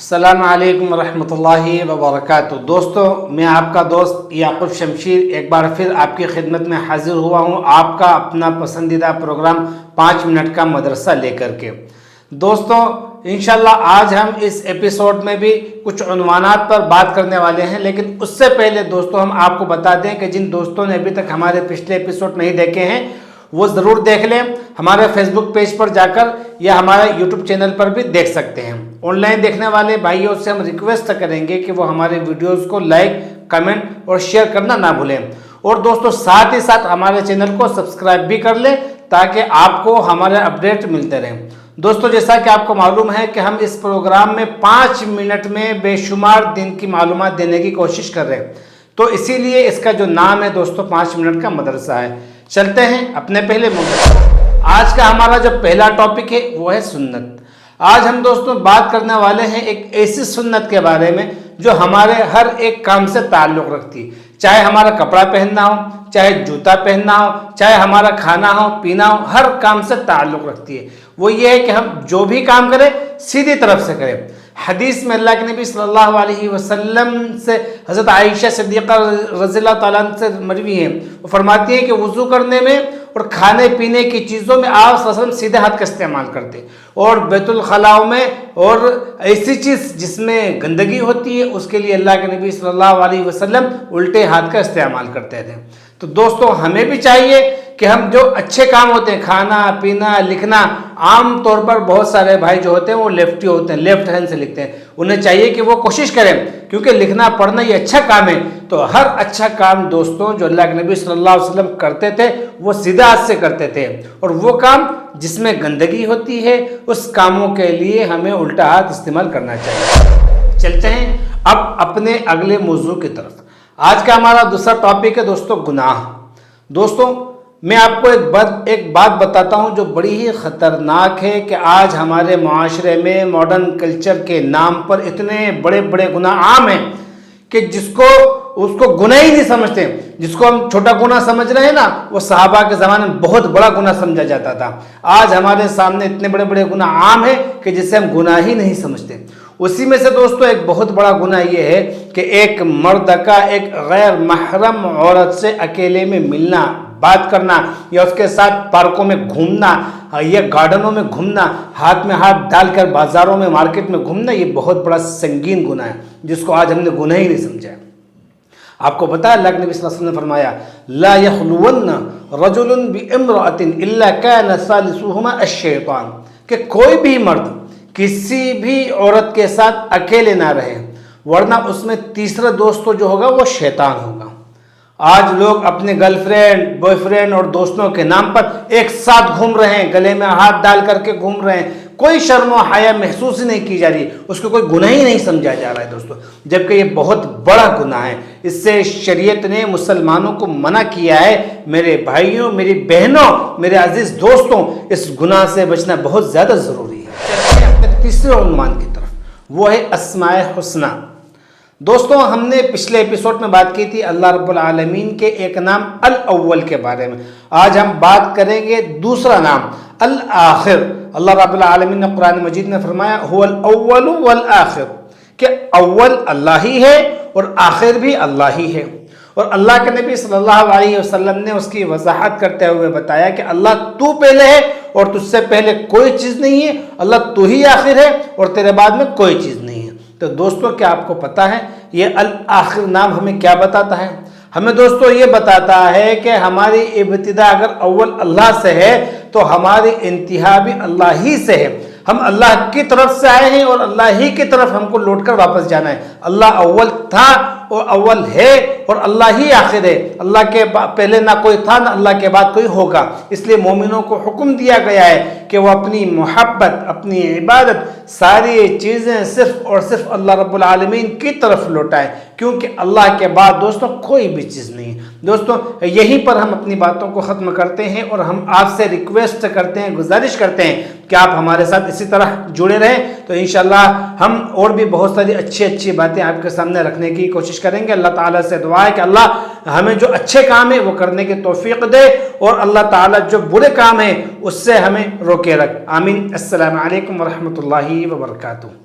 السلام علیکم ورحمۃ اللہ وبرکاتہ۔ دوستو، میں آپ کا دوست یعقوب شمشیر ایک بار پھر آپ کی خدمت میں حاضر ہوا ہوں، آپ کا اپنا پسندیدہ پروگرام 5 منٹ کا مدرسہ لے کر کے۔ دوستو، انشاءاللہ آج ہم اس ایپیسوڈ میں بھی کچھ عنوانات پر بات کرنے والے ہیں، لیکن اس سے پہلے دوستو ہم آپ کو بتا دیں کہ جن دوستوں نے ابھی تک ہمارے پچھلے ایپیسوڈ نہیں دیکھے ہیں وہ ضرور دیکھ لیں۔ ہمارے فیس بک پیج پر جا کر یا ہمارے یوٹیوب چینل پر بھی دیکھ سکتے ہیں۔ آن لائن دیکھنے والے بھائیوں سے ہم ریکویسٹ کریں گے کہ وہ ہمارے ویڈیوز کو لائک، کمنٹ اور شیئر کرنا نہ بھولیں، اور دوستو ساتھ ہی ساتھ ہمارے چینل کو سبسکرائب بھی کر لیں تاکہ آپ کو ہمارے اپڈیٹ ملتے رہیں۔ دوستو، جیسا کہ آپ کو معلوم ہے کہ ہم اس پروگرام میں 5 منٹ میں بے شمار دین کی معلومات دینے کی کوشش کر رہے ہیں، تو اسی لیے اس کا جو نام ہے دوستو 5 منٹ کا مدرسہ ہے۔ چلتے ہیں اپنے پہلے موضوع۔ آج کا ہمارا جو پہلا ٹاپک ہے وہ ہے سنت۔ آج ہم دوستوں بات کرنے والے ہیں ایک ایسی سنت کے بارے میں جو ہمارے ہر ایک کام سے تعلق رکھتی ہے، چاہے ہمارا کپڑا پہننا ہو، چاہے جوتا پہننا ہو، چاہے ہمارا کھانا ہو پینا ہو، ہر کام سے تعلق رکھتی ہے۔ وہ یہ ہے کہ ہم جو بھی کام کریں سیدھی طرف سے کریں۔ حدیث میں اللہ کے نبی صلی اللہ علیہ وسلم سے حضرت عائشہ صدیقہ رضی اللہ تعالیٰ عنہ سے مروی ہے، وہ فرماتی ہیں کہ وضو کرنے میں اور کھانے پینے کی چیزوں میں آپ صلی اللہ علیہ وسلم سیدھے ہاتھ کا استعمال کرتے، اور بیت الخلاء میں اور ایسی چیز جس میں گندگی ہوتی ہے اس کے لیے اللہ کے نبی صلی اللہ علیہ وسلم الٹے ہاتھ کا استعمال کرتے تھے۔ تو دوستو ہمیں بھی چاہیے کہ ہم جو اچھے کام ہوتے ہیں، کھانا پینا لکھنا، عام طور پر بہت سارے بھائی جو ہوتے ہیں وہ لیفٹی ہوتے ہیں، لیفٹ ہینڈ سے لکھتے ہیں، انہیں چاہیے کہ وہ کوشش کریں، کیونکہ لکھنا پڑھنا یہ اچھا کام ہے۔ تو ہر اچھا کام دوستوں جو اللہ کے نبی صلی اللہ علیہ وسلم کرتے تھے وہ سیدھا ہاتھ سے کرتے تھے، اور وہ کام جس میں گندگی ہوتی ہے اس کاموں کے لیے ہمیں الٹا ہاتھ استعمال کرنا چاہیے۔ چلتے ہیں اب اپنے اگلے موضوع کی طرف۔ آج کا ہمارا دوسرا ٹاپک ہے دوستو گناہ۔ دوستو، میں آپ کو ایک بات بتاتا ہوں جو بڑی ہی خطرناک ہے کہ آج ہمارے معاشرے میں ماڈرن کلچر کے نام پر اتنے بڑے بڑے گناہ عام ہیں کہ اس کو گناہ ہی نہیں سمجھتے۔ جس کو ہم چھوٹا گناہ سمجھ رہے ہیں نا، وہ صحابہ کے زمانے میں بہت بڑا گناہ سمجھا جاتا تھا۔ آج ہمارے سامنے اتنے بڑے بڑے گناہ عام ہیں کہ جسے ہم گناہ ہی نہیں سمجھتے۔ اسی میں سے دوستو ایک بہت بڑا گناہ یہ ہے کہ ایک مرد کا ایک غیر محرم عورت سے اکیلے میں ملنا، بات کرنا، یا اس کے ساتھ پارکوں میں گھومنا یا گارڈنوں میں گھومنا، ہاتھ میں ہاتھ ڈال کر بازاروں میں مارکیٹ میں گھومنا، یہ بہت بڑا سنگین گناہ ہے جس کو آج ہم نے گناہ ہی نہیں سمجھا ہے۔ آپ کو پتا ہے اللہ کے نبی صلی اللہ علیہ وسلم نے فرمایا لا يخلون رجل بامرأة الا كان ثالثهما الشیطان، کہ کوئی بھی مرد کسی بھی عورت کے ساتھ اکیلے نہ رہے ورنہ اس میں تیسرا دوست جو ہوگا وہ شیطان ہوگا۔ آج لوگ اپنے گرل فرینڈ، بوائے فرینڈ اور دوستوں کے نام پر ایک ساتھ گھوم رہے ہیں، گلے میں ہاتھ ڈال کر کے گھوم رہے ہیں، کوئی شرم و حیا محسوس ہی نہیں کی جا رہی، اس کو کوئی گناہ ہی نہیں سمجھا جا رہا ہے دوستو، جبکہ یہ بہت بڑا گناہ ہے۔ اس سے شریعت نے مسلمانوں کو منع کیا ہے۔ میرے بھائیوں، میری بہنوں، میرے عزیز دوستوں، اس گناہ سے بچنا بہت زیادہ ضروری ہے۔ چلتے ہیں اپنے تیسرے عنوان کی طرف، وہ ہے اسماء الحسنی۔ دوستوں، ہم نے پچھلے ایپیسوڈ میں بات کی تھی اللہ رب العالمین کے ایک نام الاول کے بارے میں۔ آج ہم بات کریں گے دوسرا نام الآخر۔ اللہ رب العالمین نے قرآن مجید میں فرمایا هو الاول والآخر، کہ اول اللہ ہی ہے اور آخر بھی اللہ ہی ہے، اور اللہ کے نبی صلی اللہ علیہ وسلم نے اس کی وضاحت کرتے ہوئے بتایا کہ اللہ تو پہلے ہے اور تجھ سے پہلے کوئی چیز نہیں ہے، اللہ تو ہی آخر ہے اور تیرے بعد میں کوئی چیز نہیں ہے۔ تو دوستو، کیا آپ کو پتا ہے یہ الآخر نام ہمیں کیا بتاتا ہے؟ ہمیں دوستو یہ بتاتا ہے کہ ہماری ابتدا اگر اول اللہ سے ہے تو ہماری انتہا بھی اللہ ہی سے ہے۔ ہم اللہ کی طرف سے آئے ہیں اور اللہ ہی کی طرف ہم کو لوٹ کر واپس جانا ہے۔ اللہ اول تھا اور اول ہے اور اللہ ہی آخر ہے۔ اللہ کے پہلے نہ کوئی تھا نہ اللہ کے بعد کوئی ہوگا۔ اس لیے مومنوں کو حکم دیا گیا ہے کہ وہ اپنی محبت، اپنی عبادت، ساری چیزیں صرف اور صرف اللہ رب العالمین کی طرف لوٹائیں، کیونکہ اللہ کے بعد دوستوں کوئی بھی چیز نہیں۔ دوستوں، یہیں پر ہم اپنی باتوں کو ختم کرتے ہیں اور ہم آپ سے ریکویسٹ کرتے ہیں، گزارش کرتے ہیں کہ آپ ہمارے ساتھ اسی طرح جڑے رہیں، تو انشاءاللہ ہم اور بھی بہت ساری اچھی باتیں آپ کے سامنے رکھنے کی کوشش کریں گے۔ اللہ تعالیٰ سے دعا ہے کہ اللہ ہمیں جو اچھے کام ہیں وہ کرنے کی توفیق دے، اور اللہ تعالیٰ جو برے کام ہیں اس سے ہمیں روکے رکھ۔ آمین۔ السلام علیکم ورحمۃ اللہ وبرکاتہ۔